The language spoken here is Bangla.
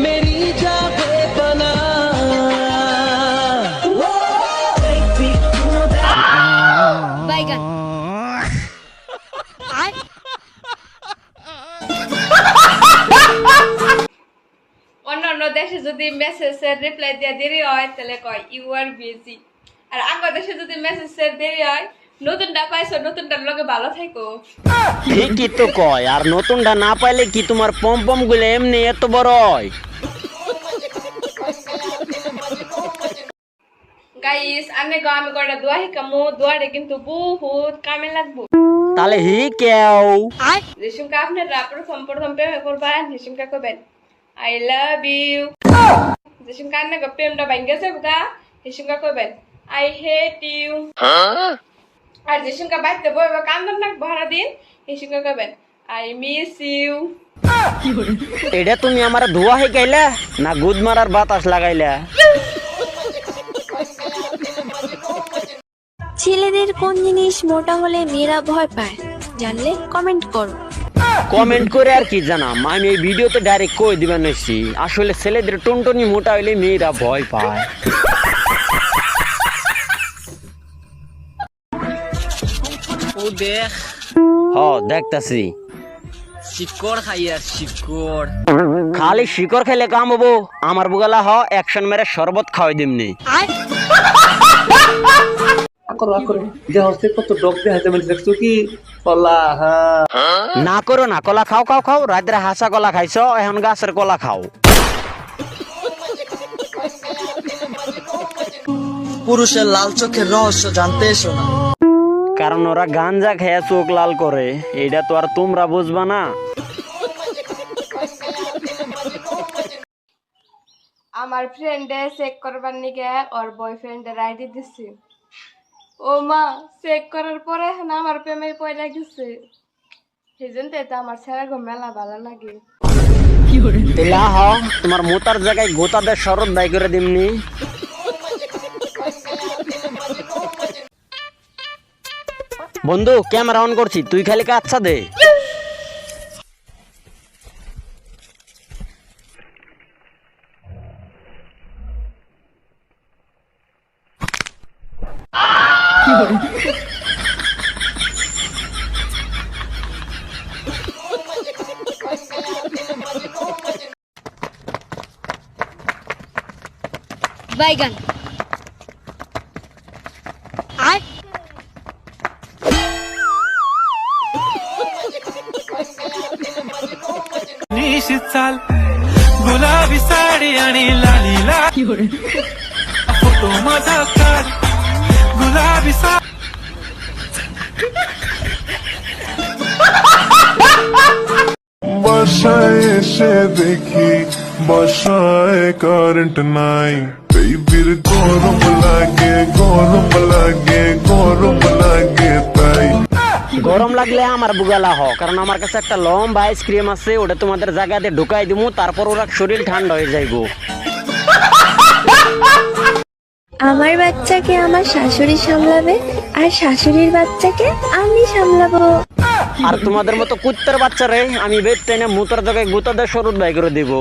मेरी जागे बना বাইগান অন্যান্য দেশে যদি মেসেজের রিপ্লাই দিয়ে দেরি হয় তাহলে কয় ইউ আর বিজি, আর আমার দেশে যদি মেসেজের দেরি হয় নতুনটা পাইছো নতুনটার লগে ভালো থাকো। ঠিকই তো কয়, আর নতুনটা না পাইলে কি তোমার পম পম গুলো এমনি এত বড় হয়? গাইস আনে গো আমি কয়টা দোয়া শিখামু, দোয়াটা কিন্তু বহুত কামে লাগবো। তাহলে হি কেউ রেশমকা আপনারা প্রথম প্রেমে করবেন, রেশমকা কবেন আই লাভ ইউ। রেশমকা আনে গো প্রেমটা ভাঙ্গেছে বুকা, রেশমকা কবেন আই হেট ইউ। আর রেশমকা বাইতে বইবা কান্দন না ভরা দিন, রেশমকা কবেন আই মিস ইউ। এটা তুমি আমার ধোয়া হয়ে গাইলা না গুদ মারার বাতাস লাগাইলা? ছেলেদের কোন জিনিস মোটা হলে মেয়েরা ভয় পায় জানলে কমেন্ট করো। কমেন্ট করে আর কি জানাম, আমি এই ভিডিওতে ডাইরেক্ট কই দিবেন নইছি আসলে ছেলেদের টনটনি মোটা হইলে মেয়েরা ভয় পায়। ও দেখ হ দেখতাছি, শিকড় খাইয়া শিকড়। খালি শিকড় খেলে কাম হবো? আমার বুগালা হ অ্যাকশন মেরে শরবত খাওয়াই দিমনি। কত ডক দেখাতে মানে দেখছো কি কলা? না করো না, কলা খাও খাও খাও, রাত্রে হাসা কলা খাইছো, এখন গাছের কলা খাও। পুরুষের লাল চোখের রহস্য জানতে এসো না, কারণ ওরা গাঞ্জা খেয়ে চোখ লাল করে, এইটা তো আর তোমরা বুঝবা না। আমার ফ্রেন্ডে চেক করবার নিগে ওর বয়ফ্রেন্ডের আইডি দিছি। ও মা, চেক করার পরে না আমার প্রেমে পয়লা গেছে। সেজন্য তো আমার ছেড়ে গো মেলা ভালো লাগে। তেলা হ তোমার মোতার জায়গায় গোতাদের শরৎ দায় করে দিমনি। বন্ধু ক্যামেরা অন করছি, তুই খালি আচ্ছা দে। বাইগান আর निशित चाल गुलाबी साडी आणि लालीला फोटो माझा काढ गुलाबी বাসায় এসে দেখি বাসায় কারেন্ট নাই, বেবির গরম লাগে গরম লাগে গরম লাগে তাই। গরম লাগলে আমার বুগালা হ, কারণ আমার কাছে একটা লম্বা আইসক্রিম আছে, ওটা তোমাদের জায়গাতে ঢুকাই দিমু, তারপর ওরা শরীর ঠান্ডা হয়ে যাইবো। আমার বাচ্চাকে আমার শাশুড়ি সামলাবে আর শাশুড়ির বাচ্চাকে আমি সামলাবো। আর তোমাদের মতো কুত্তার বাচ্চারে আমি বেদ টেনে মুতার জায়গায় গুতাদের শরৎ বাই করে দিব।